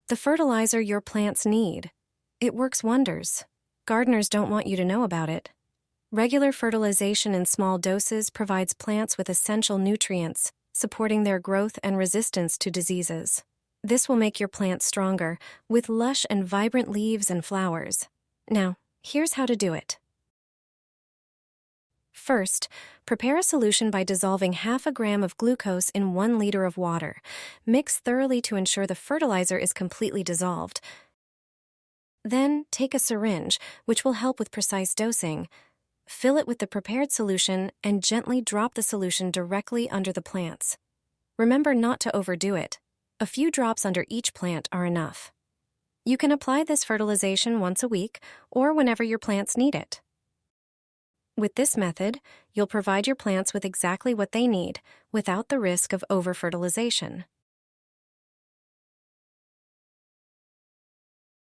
the fertilizer your plants need. It works wonders. Gardeners don't want you to know about it. Regular fertilization in small doses provides plants with essential nutrients, supporting their growth and resistance to diseases. This will make your plants stronger, with lush and vibrant leaves and flowers. Now, here's how to do it. First, prepare a solution by dissolving half a gram of glucose in 1 liter of water. Mix thoroughly to ensure the fertilizer is completely dissolved. Then, take a syringe, which will help with precise dosing. Fill it with the prepared solution and gently drop the solution directly under the plants. Remember not to overdo it. A few drops under each plant are enough. You can apply this fertilization once a week or whenever your plants need it. With this method, you'll provide your plants with exactly what they need without the risk of over-fertilization.